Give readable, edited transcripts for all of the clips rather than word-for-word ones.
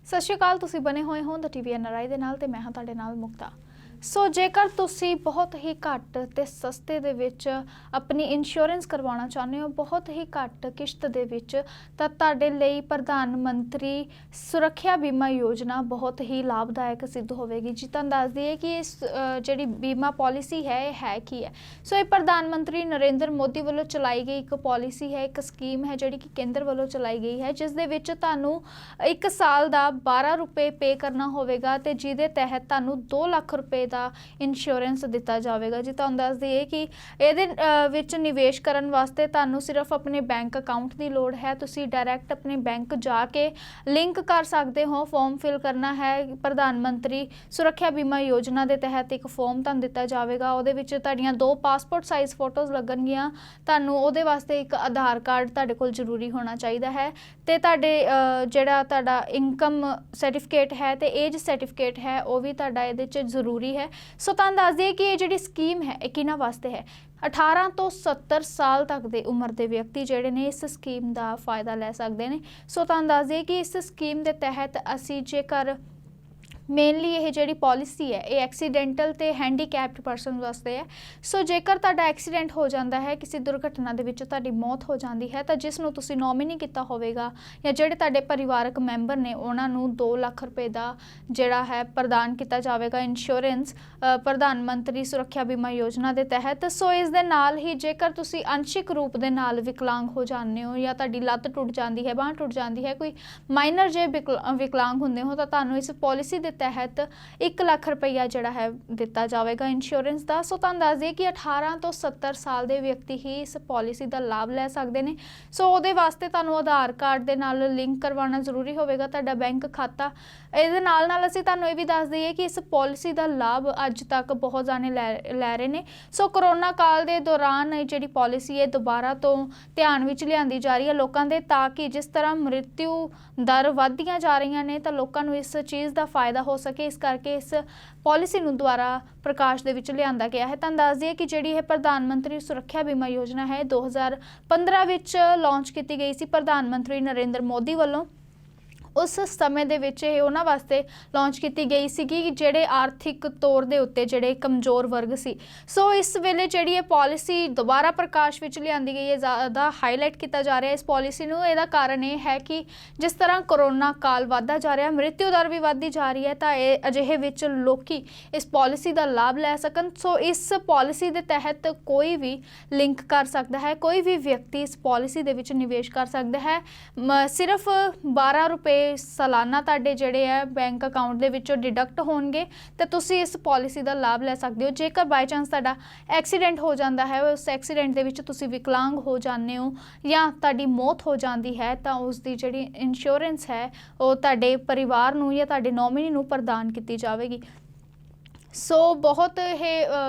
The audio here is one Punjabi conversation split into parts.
ਸਤਿ ਸ਼੍ਰੀ ਅਕਾਲ। ਤੁਸੀਂ ਬਣੇ ਹੋਏ ਹੋ ਦ ਟੀਵੀ ਐਨਆਰਆਈ ਦੇ ਨਾਲ ਤੇ ਮੈਂ ਹਾਂ ਤੁਹਾਡੇ ਨਾਲ ਮੁਕਤਾ। ਸੋ ਜੇਕਰ ਤੁਸੀਂ ਬਹੁਤ ਹੀ ਘੱਟ ਤੇ ਸਸਤੇ ਦੇ ਵਿੱਚ ਆਪਣੀ ਇੰਸ਼ੋਰੈਂਸ ਕਰਵਾਉਣਾ ਚਾਹੁੰਦੇ ਹੋ, ਬਹੁਤ ਹੀ ਘੱਟ ਕਿਸ਼ਤ ਦੇ ਵਿੱਚ, ਤਾਂ ਤੁਹਾਡੇ ਲਈ ਪ੍ਰਧਾਨ ਮੰਤਰੀ ਸੁਰੱਖਿਆ ਬੀਮਾ ਯੋਜਨਾ ਬਹੁਤ ਹੀ ਲਾਭਦਾਇਕ ਸਿੱਧ ਹੋਵੇਗੀ। ਜੀ ਤੁਹਾਨੂੰ ਦੱਸ ਦਈਏ ਕਿ ਇਸ ਜਿਹੜੀ ਬੀਮਾ ਪਾਲਿਸੀ ਹੈ ਇਹ ਹੈ ਕੀ ਹੈ। ਸੋ ਇਹ ਪ੍ਰਧਾਨ ਮੰਤਰੀ ਨਰਿੰਦਰ ਮੋਦੀ ਵੱਲੋਂ ਚਲਾਈ ਗਈ ਇੱਕ ਪਾਲਿਸੀ ਹੈ, ਇੱਕ ਸਕੀਮ ਹੈ ਜਿਹੜੀ ਕਿ ਕੇਂਦਰ ਵੱਲੋਂ ਚਲਾਈ ਗਈ ਹੈ, ਜਿਸ ਦੇ ਵਿੱਚ ਤੁਹਾਨੂੰ 1 ਸਾਲ ਦਾ 12 ਰੁਪਏ ਪੇ ਕਰਨਾ ਹੋਵੇਗਾ ਤੇ ਜਿਹਦੇ ਤਹਿਤ ਤੁਹਾਨੂੰ 2 ਲੱਖ ਰੁਪਏ ਦਾ ਇੰਸ਼ੋਰੈਂਸ ਦਿੱਤਾ ਜਾਵੇਗਾ। ਜੀ ਤੁਹਾਨੂੰ ਦੱਸ ਦਈਏ ਕਿ ਇਹਦੇ ਵਿੱਚ ਨਿਵੇਸ਼ ਕਰਨ ਵਾਸਤੇ ਤੁਹਾਨੂੰ ਸਿਰਫ ਆਪਣੇ ਬੈਂਕ ਅਕਾਊਂਟ ਦੀ ਲੋੜ ਹੈ। ਤੁਸੀਂ ਡਾਇਰੈਕਟ ਆਪਣੇ ਬੈਂਕ ਜਾ ਕੇ ਲਿੰਕ ਕਰ ਸਕਦੇ ਹੋ, ਫਾਰਮ ਫਿਲ ਕਰਨਾ ਹੈ। ਪ੍ਰਧਾਨ ਮੰਤਰੀ ਸੁਰੱਖਿਆ ਬੀਮਾ ਯੋਜਨਾ ਦੇ ਤਹਿਤ ਇੱਕ ਫਾਰਮ ਤੁਹਾਨੂੰ ਦਿੱਤਾ ਜਾਵੇਗਾ, ਉਹਦੇ ਵਿੱਚ ਤੁਹਾਡੀਆਂ 2 ਪਾਸਪੋਰਟ ਸਾਈਜ਼ ਫੋਟੋਜ਼ ਲੱਗਣਗੀਆਂ। ਤੁਹਾਨੂੰ ਉਹਦੇ ਵਾਸਤੇ ਇੱਕ ਆਧਾਰ ਕਾਰਡ ਤੁਹਾਡੇ ਕੋਲ ਜ਼ਰੂਰੀ ਹੋਣਾ ਚਾਹੀਦਾ ਹੈ ਤੇ ਤੁਹਾਡੇ ਜਿਹੜਾ ਤੁਹਾਡਾ ਇਨਕਮ ਸਰਟੀਫਿਕੇਟ ਹੈ ਤੇ ਏਜ ਸਰਟੀਫਿਕੇਟ ਹੈ ਉਹ ਵੀ ਤੁਹਾਡਾ ਇਹਦੇ 'ਚ ਜ਼ਰੂਰੀ ਹੈ। ਸੋ ਤੁਹਾਨੂੰ ਦੱਸ ਦਈਏ ਕਿ ਇਹ ਜਿਹੜੀ ਸਕੀਮ ਹੈ ਇਹ ਕਿਹਨਾਂ ਵਾਸਤੇ ਹੈ। 18 ਤੋਂ 70 ਸਾਲ ਤੱਕ ਦੇ ਉਮਰ ਦੇ ਵਿਅਕਤੀ ਜਿਹੜੇ ਨੇ ਇਸ ਸਕੀਮ ਦਾ ਫਾਇਦਾ ਲੈ ਸਕਦੇ ਨੇ। ਸੋ ਤੁਹਾਨੂੰ ਦੱਸ ਦਈਏ ਕਿ ਇਸ ਸਕੀਮ ਦੇ ਤਹਿਤ ਅਸੀਂ ਜੇਕਰ ਮੇਨਲੀ ਇਹ ਜਿਹੜੀ ਪਾਲਿਸੀ ਹੈ ਇਹ ਐਕਸੀਡੈਂਟਲ ਤੇ ਹੈਂਡੀਕੈਪਡ ਪਰਸਨ ਵਾਸਤੇ ਹੈ। ਸੋ ਜੇਕਰ ਤੁਹਾਡਾ ਐਕਸੀਡੈਂਟ ਹੋ ਜਾਂਦਾ ਹੈ, ਕਿਸੇ ਦੁਰਘਟਨਾ ਦੇ ਵਿੱਚ ਤੁਹਾਡੀ ਮੌਤ ਹੋ ਜਾਂਦੀ ਹੈ, ਤਾਂ ਜਿਸ ਨੂੰ ਤੁਸੀਂ ਨੋਮੀਨੀ ਕੀਤਾ ਹੋਵੇਗਾ ਜਾਂ ਜਿਹੜੇ ਤੁਹਾਡੇ ਪਰਿਵਾਰਕ ਮੈਂਬਰ ਨੇ ਉਹਨਾਂ ਨੂੰ 2 ਲੱਖ ਰੁਪਏ ਦਾ ਜਿਹੜਾ ਹੈ ਪ੍ਰਦਾਨ ਕੀਤਾ ਜਾਵੇਗਾ ਇੰਸ਼ੋਰੈਂਸ ਪ੍ਰਧਾਨ ਮੰਤਰੀ ਸੁਰੱਖਿਆ ਬੀਮਾ ਯੋਜਨਾ ਦੇ ਤਹਿਤ। ਸੋ ਇਸ ਦੇ ਨਾਲ ਹੀ ਜੇਕਰ ਤੁਸੀਂ ਅੰਸ਼ਿਕ ਰੂਪ ਦੇ ਨਾਲ ਵਿਕਲਾਂਗ ਹੋ ਜਾਂਦੇ ਹੋ ਜਾਂ ਤੁਹਾਡੀ ਲੱਤ ਟੁੱਟ ਜਾਂਦੀ ਹੈ, ਬਾਂਹ ਟੁੱਟ ਜਾਂਦੀ ਹੈ, ਕੋਈ ਮਾਈਨਰ ਜੇ ਵਿਕਲਾਂਗ ਹੁੰਦੇ ਹੋ, ਤਾਂ ਤੁਹਾਨੂੰ ਇਸ ਪਾਲਿਸੀ ਦੇ ਤਹਿਤ 1 ਲੱਖ ਰੁਪਈਆ ਜਿਹੜਾ ਹੈ ਦਿੱਤਾ ਜਾਵੇਗਾ ਇੰਸ਼ੋਰੈਂਸ ਦਾ। ਸੋ ਤੁਹਾਨੂੰ ਦੱਸ ਦਈਏ ਕਿ 18 ਤੋਂ 70 ਸਾਲ ਦੇ ਵਿਅਕਤੀ ਹੀ ਇਸ ਪਾਲਿਸੀ ਦਾ ਲਾਭ ਲੈ ਸਕਦੇ ਨੇ। ਸੋ ਉਹਦੇ ਵਾਸਤੇ ਤੁਹਾਨੂੰ ਆਧਾਰ ਕਾਰਡ ਦੇ ਨਾਲ ਲਿੰਕ ਕਰਵਾਉਣਾ ਜ਼ਰੂਰੀ ਹੋਵੇਗਾ, ਤੁਹਾਡਾ ਬੈਂਕ ਖਾਤਾ। ਇਹਦੇ ਨਾਲ ਅਸੀਂ ਤੁਹਾਨੂੰ ਇਹ ਵੀ ਦੱਸ ਦਈਏ ਕਿ ਇਸ ਪਾਲਿਸੀ ਦਾ ਲਾਭ ਅੱਜ ਤੱਕ ਬਹੁਤ ਜਾਣੇ ਲੈ ਰਹੇ ਨੇ। ਸੋ ਕਰੋਨਾ ਕਾਲ ਦੇ ਦੌਰਾਨ ਇਹ ਜਿਹੜੀ ਪਾਲਿਸੀ ਹੈ ਦੁਬਾਰਾ ਤੋਂ ਧਿਆਨ ਵਿੱਚ ਲਿਆਂਦੀ ਜਾ ਰਹੀ ਹੈ ਲੋਕਾਂ ਦੇ, ਤਾਂ ਕਿ ਜਿਸ ਤਰ੍ਹਾਂ ਮ੍ਰਿਤੂ ਦਰ ਵੱਧਦੀਆਂ ਜਾ ਰਹੀਆਂ ਨੇ ਤਾਂ ਲੋਕਾਂ ਨੂੰ ਇਸ ਚੀਜ਼ ਦਾ ਫਾਇਦਾ ਹੋ ਸਕੇ। ਇਸ ਕਰਕੇ ਇਸ ਪਾਲਿਸੀ ਨੂੰ ਦੁਬਾਰਾ ਪ੍ਰਕਾਸ਼ ਦੇ ਵਿੱਚ ਲਿਆਂਦਾ ਗਿਆ ਹੈ। ਤੁਹਾਨੂੰ ਦੱਸ ਦਈਏ ਕਿ ਜਿਹੜੀ ਇਹ ਪ੍ਰਧਾਨ ਮੰਤਰੀ ਸੁਰੱਖਿਆ ਬੀਮਾ ਯੋਜਨਾ ਹੈ 2015 ਵਿੱਚ ਲਾਂਚ ਕੀਤੀ ਗਈ ਸੀ ਪ੍ਰਧਾਨ ਮੰਤਰੀ ਨਰਿੰਦਰ ਮੋਦੀ ਵੱਲੋਂ। ਉਸ ਸਮੇਂ ਦੇ ਵਿੱਚ ਇਹ ਉਹਨਾਂ ਵਾਸਤੇ ਲਾਂਚ ਕੀਤੀ ਗਈ ਸੀਗੀ ਕਿ ਜਿਹੜੇ ਆਰਥਿਕ ਤੌਰ ਦੇ ਉੱਤੇ ਜਿਹੜੇ ਕਮਜ਼ੋਰ ਵਰਗ ਸੀ। ਸੋ ਇਸ ਵੇਲੇ ਜਿਹੜੀ ਇਹ ਪਾਲਿਸੀ ਦੁਬਾਰਾ ਪ੍ਰਕਾਸ਼ ਵਿੱਚ ਲਿਆਂਦੀ ਗਈ ਹੈ, ਜ਼ਿਆਦਾ ਹਾਈਲਾਈਟ ਕੀਤਾ ਜਾ ਰਿਹਾ ਇਸ ਪਾਲਿਸੀ ਨੂੰ। ਇਹਦਾ ਕਾਰਨ ਇਹ ਹੈ ਕਿ ਜਿਸ ਤਰ੍ਹਾਂ ਕਰੋਨਾ ਕਾਲ ਵੱਧਦਾ ਜਾ ਰਿਹਾ, ਮ੍ਰਿਤੂ ਦਰ ਵੀ ਵੱਧਦੀ ਜਾ ਰਹੀ ਹੈ, ਤਾਂ ਇਹ ਅਜਿਹੇ ਵਿੱਚ ਲੋਕੀ ਇਸ ਪਾਲਿਸੀ ਦਾ ਲਾਭ ਲੈ ਸਕਣ। ਸੋ ਇਸ ਪਾਲਿਸੀ ਦੇ ਤਹਿਤ ਕੋਈ ਵੀ ਲਿੰਕ ਕਰ ਸਕਦਾ ਹੈ, ਕੋਈ ਵੀ ਵਿਅਕਤੀ ਇਸ ਪਾਲਿਸੀ ਦੇ ਵਿੱਚ ਨਿਵੇਸ਼ ਕਰ ਸਕਦਾ ਹੈ। ਸਿਰਫ 12 ਰੁਪਏ ਸਾਲਾਨਾ ਤੁਹਾਡੇ ਜਿਹੜੇ ਹੈ ਬੈਂਕ ਅਕਾਊਂਟ ਦੇ ਵਿੱਚੋਂ ਡਿਡਕਟ ਹੋਣਗੇ ਤੇ ਤੁਸੀਂ ਇਸ ਪਾਲਿਸੀ ਦਾ ਲਾਭ ਲੈ ਸਕਦੇ ਹੋ। ਜੇਕਰ ਬਾਈ ਚਾਂਸ ਤੁਹਾਡਾ ਐਕਸੀਡੈਂਟ ਹੋ ਜਾਂਦਾ ਹੈ, ਉਸ ਐਕਸੀਡੈਂਟ ਦੇ ਵਿੱਚ ਤੁਸੀਂ ਵਿਕਲਾਂਗ ਹੋ ਜਾਂਦੇ ਹੋ ਜਾਂ ਤੁਹਾਡੀ ਮੌਤ ਹੋ ਜਾਂਦੀ ਹੈ, ਤਾਂ ਉਸ ਦੀ ਜਿਹੜੀ ਇੰਸ਼ੋਰੈਂਸ ਹੈ ਉਹ ਤੁਹਾਡੇ ਪਰਿਵਾਰ ਨੂੰ ਜਾਂ ਤੁਹਾਡੇ ਨੋਮੀਨੀ ਨੂੰ ਪ੍ਰਦਾਨ ਕੀਤੀ ਜਾਵੇਗੀ। ਸੋ ਬਹੁਤ ਇਹ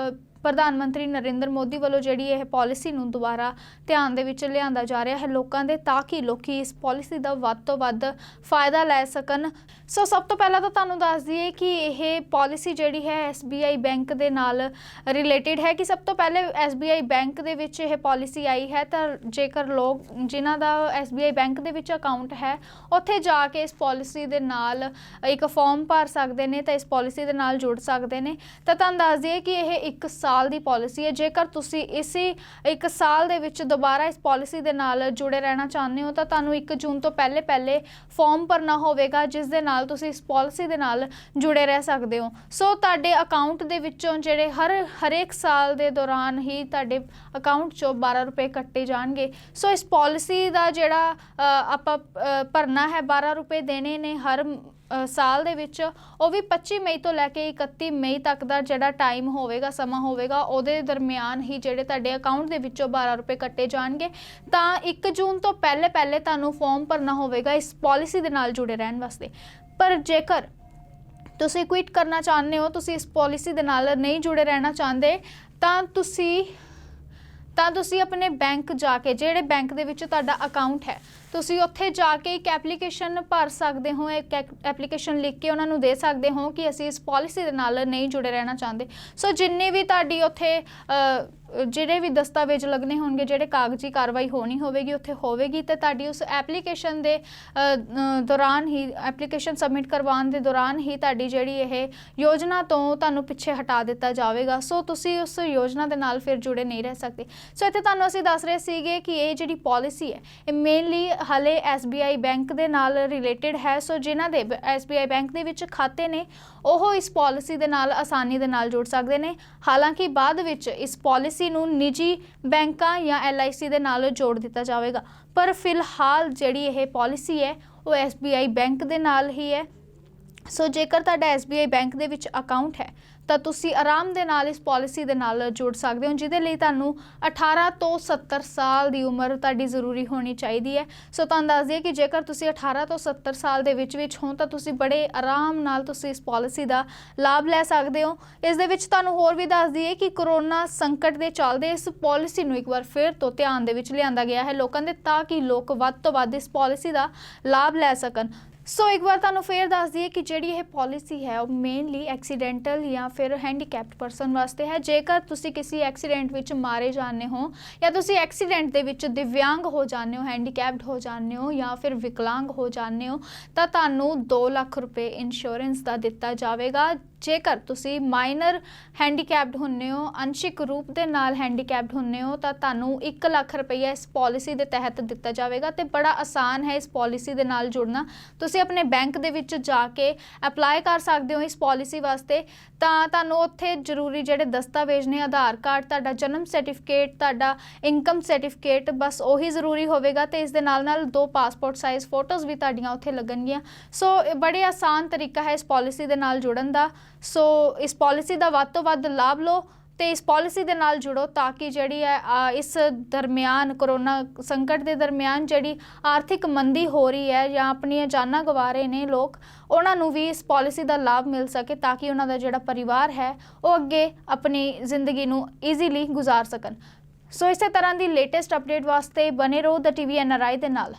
ਪ੍ਰਧਾਨ ਮੰਤਰੀ ਨਰਿੰਦਰ ਮੋਦੀ ਵੱਲੋਂ ਜਿਹੜੀ ਇਹ ਪਾਲਿਸੀ ਨੂੰ ਦੁਬਾਰਾ ਧਿਆਨ ਦੇ ਵਿੱਚ ਲਿਆਂਦਾ ਜਾ ਰਿਹਾ ਹੈ ਲੋਕਾਂ ਦੇ, ਤਾਂ ਕਿ ਲੋਕੀ ਇਸ ਪਾਲਿਸੀ ਦਾ ਵੱਧ ਤੋਂ ਵੱਧ ਫਾਇਦਾ ਲੈ ਸਕਣ। ਸੋ ਸਭ ਤੋਂ ਪਹਿਲਾਂ ਤਾਂ ਤੁਹਾਨੂੰ ਦੱਸ ਦਈਏ ਕਿ ਇਹ ਪਾਲਿਸੀ ਜਿਹੜੀ ਹੈ SBI ਬੈਂਕ ਦੇ ਨਾਲ ਰਿਲੇਟਿਡ ਹੈ। ਕਿ ਸਭ ਤੋਂ ਪਹਿਲੇ SBI ਬੈਂਕ ਦੇ ਵਿੱਚ ਇਹ ਪਾਲਿਸੀ ਆਈ ਹੈ, ਤਾਂ ਜੇਕਰ ਲੋਕ ਜਿਨ੍ਹਾਂ ਦਾ SBI ਬੈਂਕ ਦੇ ਵਿੱਚ ਅਕਾਊਂਟ ਹੈ ਉੱਥੇ ਜਾ ਕੇ ਇਸ ਪਾਲਿਸੀ ਦੇ ਨਾਲ ਇੱਕ ਫਾਰਮ ਭਰ ਸਕਦੇ ਨੇ ਤਾਂ ਇਸ ਪਾਲਿਸੀ ਦੇ ਨਾਲ ਜੁੜ ਸਕਦੇ ਨੇ। ਤਾਂ ਤੁਹਾਨੂੰ ਦੱਸ ਦਈਏ ਕਿ ਇਹ 1 ਸਾਲ ਦੀ ਪਾਲਿਸੀ ਹੈ। ਜੇਕਰ ਤੁਸੀਂ ਇਸੇ 1 ਸਾਲ ਦੇ ਵਿੱਚ ਦੁਬਾਰਾ ਇਸ ਪਾਲਿਸੀ ਦੇ ਨਾਲ ਜੁੜੇ ਰਹਿਣਾ ਚਾਹੁੰਦੇ ਹੋ ਤਾਂ ਤੁਹਾਨੂੰ 1 ਜੂਨ ਤੋਂ ਪਹਿਲੇ ਫਾਰਮ ਭਰਨਾ ਹੋਵੇਗਾ, ਜਿਸ ਦੇ ਨਾਲ ਤੁਸੀਂ ਇਸ ਪਾਲਿਸੀ ਦੇ ਨਾਲ ਜੁੜੇ ਰਹਿ ਸਕਦੇ ਹੋ। ਸੋ ਤੁਹਾਡੇ ਅਕਾਊਂਟ ਦੇ ਵਿੱਚੋਂ ਜਿਹੜੇ ਹਰੇਕ ਸਾਲ ਦੇ ਦੌਰਾਨ ਹੀ ਤੁਹਾਡੇ ਅਕਾਊਂਟ 'ਚੋਂ 12 ਰੁਪਏ ਕੱਟੇ ਜਾਣਗੇ। ਸੋ ਇਸ ਪਾਲਿਸੀ ਦਾ ਜਿਹੜਾ ਆਪਾਂ ਭਰਨਾ ਹੈ 12 ਰੁਪਏ ਦੇਣੇ ਨੇ ਹਰ ਸਾਲ ਦੇ ਵਿੱਚ, ਉਹ ਵੀ 25 ਮਈ ਤੋਂ ਲੈ ਕੇ 31 ਮਈ ਤੱਕ ਦਾ ਜਿਹੜਾ ਟਾਈਮ ਹੋਵੇਗਾ, ਸਮਾਂ ਹੋਵੇਗਾ, ਉਹਦੇ ਦਰਮਿਆਨ ਹੀ ਜਿਹੜੇ ਤੁਹਾਡੇ ਅਕਾਊਂਟ ਦੇ ਵਿੱਚੋਂ 12 ਰੁਪਏ ਕੱਟੇ ਜਾਣਗੇ। ਤਾਂ 1 ਜੂਨ ਤੋਂ ਪਹਿਲੇ ਤੁਹਾਨੂੰ ਫਾਰਮ ਭਰਨਾ ਹੋਵੇਗਾ ਇਸ ਪਾਲਿਸੀ ਦੇ ਨਾਲ ਜੁੜੇ ਰਹਿਣ ਵਾਸਤੇ। ਪਰ ਜੇਕਰ ਤੁਸੀਂ ਕੁਇਟ ਕਰਨਾ ਚਾਹੁੰਦੇ ਹੋ, ਤੁਸੀਂ ਇਸ ਪਾਲਿਸੀ ਦੇ ਨਾਲ ਨਹੀਂ ਜੁੜੇ ਰਹਿਣਾ ਚਾਹੁੰਦੇ, ਤਾਂ ਤੁਸੀਂ ਆਪਣੇ ਬੈਂਕ ਜਾ ਕੇ, ਜਿਹੜੇ ਬੈਂਕ ਦੇ ਵਿੱਚ ਤੁਹਾਡਾ ਅਕਾਊਂਟ ਹੈ, ਤੁਸੀਂ ਉੱਥੇ ਜਾ ਕੇ ਇੱਕ ਐਪਲੀਕੇਸ਼ਨ ਭਰ ਸਕਦੇ ਹੋ, ਇੱਕ ਐਪਲੀਕੇਸ਼ਨ ਲਿਖ ਕੇ ਉਹਨਾਂ ਨੂੰ ਦੇ ਸਕਦੇ ਹੋ ਕਿ ਅਸੀਂ ਇਸ ਪਾਲਿਸੀ ਦੇ ਨਾਲ ਨਹੀਂ ਜੁੜੇ ਰਹਿਣਾ ਚਾਹੁੰਦੇ। ਸੋ ਜਿੰਨੇ ਵੀ ਤੁਹਾਡੀ ਉੱਥੇ ਜਿਹੜੇ ਵੀ ਦਸਤਾਵੇਜ਼ ਲੱਗਣੇ ਹੋਣਗੇ, ਜਿਹੜੇ ਕਾਗਜ਼ੀ ਕਾਰਵਾਈ ਹੋਣੀ ਹੋਵੇਗੀ ਉੱਥੇ ਹੋਵੇਗੀ, ਤੇ ਤੁਹਾਡੀ ਉਸ ਐਪਲੀਕੇਸ਼ਨ ਦੇ ਦੌਰਾਨ ਹੀ, ਐਪਲੀਕੇਸ਼ਨ ਸਬਮਿਟ ਕਰਵਾਉਣ ਦੇ ਦੌਰਾਨ ਹੀ ਤੁਹਾਡੀ ਜਿਹੜੀ ਇਹ ਯੋਜਨਾ ਤੋਂ ਤੁਹਾਨੂੰ ਪਿੱਛੇ ਹਟਾ ਦਿੱਤਾ ਜਾਵੇਗਾ। ਸੋ ਤੁਸੀਂ ਉਸ ਯੋਜਨਾ ਦੇ ਨਾਲ ਫਿਰ ਜੁੜੇ ਨਹੀਂ ਰਹਿ ਸਕਦੇ। ਸੋ ਇੱਥੇ ਤੁਹਾਨੂੰ ਅਸੀਂ ਦੱਸ ਰਹੇ ਸੀਗੇ ਕਿ ਇਹ ਜਿਹੜੀ ਪਾਲਿਸੀ ਹੈ ਇਹ ਮੇਨਲੀ ਹਾਲੇ SBI ਬੈਂਕ ਦੇ ਨਾਲ ਰਿਲੇਟਡ ਹੈ। ਸੋ ਜਿਨ੍ਹਾਂ ਦੇ SBI ਬੈਂਕ ਦੇ ਵਿੱਚ ਖਾਤੇ ਨੇ ਉਹ ਇਸ ਪਾਲਿਸੀ ਦੇ ਨਾਲ ਆਸਾਨੀ ਦੇ ਨਾਲ ਜੁੜ ਸਕਦੇ ਨੇ। ਹਾਲਾਂਕਿ ਬਾਅਦ ਵਿੱਚ ਇਸ ਪਾਲਿਸੀ ਨੂੰ ਨਿੱਜੀ ਬੈਂਕਾਂ ਜਾਂ LIC ਦੇ ਨਾਲ ਜੋੜ ਦਿੱਤਾ ਜਾਵੇਗਾ, ਪਰ ਫਿਲਹਾਲ ਜਿਹੜੀ ਇਹ ਪਾਲਿਸੀ ਹੈ ਉਹ SBI ਬੈਂਕ ਦੇ ਨਾਲ ਹੀ ਹੈ। ਸੋ ਜੇਕਰ ਤੁਹਾਡਾ SBI ਬੈਂਕ ਦੇ ਵਿੱਚ ਅਕਾਊਂਟ ਹੈ ਤਾਂ ਤੁਸੀਂ ਆਰਾਮ ਦੇ ਨਾਲ ਇਸ ਪਾਲਿਸੀ ਦੇ ਨਾਲ ਜੁੜ ਸਕਦੇ ਹੋ, ਜਿਹਦੇ ਲਈ ਤੁਹਾਨੂੰ 18 ਤੋਂ 70 ਸਾਲ ਦੀ ਉਮਰ ਤੁਹਾਡੀ ਜ਼ਰੂਰੀ ਹੋਣੀ ਚਾਹੀਦੀ ਹੈ। ਸੋ ਤੁਹਾਨੂੰ ਦੱਸ ਦਈਏ ਕਿ ਜੇਕਰ ਤੁਸੀਂ 18 ਤੋਂ 70 ਸਾਲ ਦੇ ਵਿੱਚ ਹੋ ਤਾਂ ਤੁਸੀਂ ਬੜੇ ਆਰਾਮ ਨਾਲ ਤੁਸੀਂ ਇਸ ਪਾਲਿਸੀ ਦਾ ਲਾਭ ਲੈ ਸਕਦੇ ਹੋ। ਇਸ ਦੇ ਵਿੱਚ ਤੁਹਾਨੂੰ ਹੋਰ ਵੀ ਦੱਸ ਦਈਏ ਕਿ ਕਰੋਨਾ ਸੰਕਟ ਦੇ ਚੱਲਦੇ ਇਸ ਪਾਲਿਸੀ ਨੂੰ ਇੱਕ ਵਾਰ ਫਿਰ ਤੋਂ ਧਿਆਨ ਦੇ ਵਿੱਚ ਲਿਆਂਦਾ ਗਿਆ ਹੈ ਲੋਕਾਂ ਦੇ, ਤਾਂ ਕਿ ਲੋਕ ਵੱਧ ਤੋਂ ਵੱਧ ਇਸ ਪਾਲਿਸੀ ਦਾ ਲਾਭ ਲੈ ਸਕਣ। ਸੋ ਇੱਕ ਵਾਰ ਤੁਹਾਨੂੰ ਫਿਰ ਦੱਸ ਦਈਏ ਕਿ ਜਿਹੜੀ ਇਹ ਪਾਲਿਸੀ ਹੈ ਉਹ ਮੇਨਲੀ ਐਕਸੀਡੈਂਟਲ ਜਾਂ ਫਿਰ ਹੈਂਡੀਕੈਪਡ ਪਰਸਨ ਵਾਸਤੇ ਹੈ। ਜੇਕਰ ਤੁਸੀਂ ਕਿਸੇ ਐਕਸੀਡੈਂਟ ਵਿੱਚ ਮਾਰੇ ਜਾਂਦੇ ਹੋ ਜਾਂ ਤੁਸੀਂ ਐਕਸੀਡੈਂਟ ਦੇ ਵਿੱਚ ਦਿਵਿਆਂਗ ਹੋ ਜਾਂਦੇ ਹੋ, ਹੈਂਡੀਕੈਪਡ ਹੋ ਜਾਂਦੇ ਹੋ ਜਾਂ ਫਿਰ ਵਿਕਲਾਂਗ ਹੋ ਜਾਂਦੇ ਹੋ ਤਾਂ ਤੁਹਾਨੂੰ 2 ਲੱਖ ਰੁਪਏ ਇੰਸ਼ੋਰੈਂਸ ਦਾ ਦਿੱਤਾ ਜਾਵੇਗਾ। ਜੇਕਰ ਤੁਸੀਂ ਮਾਈਨਰ ਹੈਂਡੀਕੈਪਡ ਹੁੰਦੇ ਹੋ, ਅੰਸ਼ਿਕ ਰੂਪ ਦੇ ਨਾਲ ਹੈਂਡੀਕੈਪਡ ਹੁੰਦੇ ਹੋ ਤਾਂ ਤੁਹਾਨੂੰ 1 ਲੱਖ ਰੁਪਈਆ ਇਸ ਪਾਲਿਸੀ ਦੇ ਤਹਿਤ ਦਿੱਤਾ ਜਾਵੇਗਾ। ਤੇ ਬੜਾ ਆਸਾਨ ਹੈ ਇਸ ਪਾਲਿਸੀ ਦੇ ਨਾਲ ਜੁੜਨਾ। ਤੁਸੀਂ ਆਪਣੇ ਬੈਂਕ ਦੇ ਵਿੱਚ ਜਾ ਕੇ ਅਪਲਾਈ ਕਰ ਸਕਦੇ ਹੋ ਇਸ ਪਾਲਿਸੀ ਵਾਸਤੇ। ਤਾਂ ਤੁਹਾਨੂੰ ਉੱਥੇ ਜ਼ਰੂਰੀ ਜਿਹੜੇ ਦਸਤਾਵੇਜ਼ ਨੇ, ਆਧਾਰ ਕਾਰਡ, ਤੁਹਾਡਾ ਜਨਮ ਸਰਟੀਫਿਕੇਟ, ਤੁਹਾਡਾ ਇਨਕਮ ਸਰਟੀਫਿਕੇਟ, ਬਸ ਉਹੀ ਜ਼ਰੂਰੀ ਹੋਵੇਗਾ। ਤੇ ਇਸ ਦੇ ਨਾਲ ਨਾਲ 2 ਪਾਸਪੋਰਟ ਸਾਈਜ਼ ਫੋਟੋਜ਼ ਵੀ ਤੁਹਾਡੀਆਂ ਉੱਥੇ ਲੱਗਣਗੀਆਂ। ਸੋ ਬੜੇ ਆਸਾਨ ਤਰੀਕਾ ਹੈ ਇਸ ਪਾਲਿਸੀ ਦੇ ਨਾਲ ਜੁੜਨ ਦਾ। ਸੋ ਇਸ ਪਾਲਿਸੀ ਦਾ ਵੱਧ ਤੋਂ ਵੱਧ ਲਾਭ ਲਓ ਤੇ ਇਸ ਪਾਲਿਸੀ ਦੇ ਨਾਲ ਜੁੜੋ, ਤਾਂ ਕਿ ਜਿਹੜੀ ਹੈ ਇਸ ਦਰਮਿਆਨ, ਕਰੋਨਾ ਸੰਕਟ ਦੇ ਦਰਮਿਆਨ ਜਿਹੜੀ ਆਰਥਿਕ ਮੰਦੀ ਹੋ ਰਹੀ ਹੈ ਜਾਂ ਆਪਣੀਆਂ ਜਾਨਾਂ ਗਵਾ ਰਹੇ ਨੇ ਲੋਕ, ਉਹਨਾਂ ਨੂੰ ਵੀ ਇਸ ਪਾਲਿਸੀ ਦਾ ਲਾਭ ਮਿਲ ਸਕੇ, ਤਾਂ ਕਿ ਉਹਨਾਂ ਦਾ ਜਿਹੜਾ ਪਰਿਵਾਰ ਹੈ ਉਹ ਅੱਗੇ ਆਪਣੀ ਜ਼ਿੰਦਗੀ ਨੂੰ ਈਜ਼ੀਲੀ ਗੁਜ਼ਾਰ ਸਕਣ। ਸੋ ਇਸੇ ਤਰ੍ਹਾਂ ਦੀ ਲੇਟੈਸਟ ਅਪਡੇਟ ਵਾਸਤੇ ਬਨੇ ਰਹੋ ਦ TV NRI ਦੇ ਨਾਲ।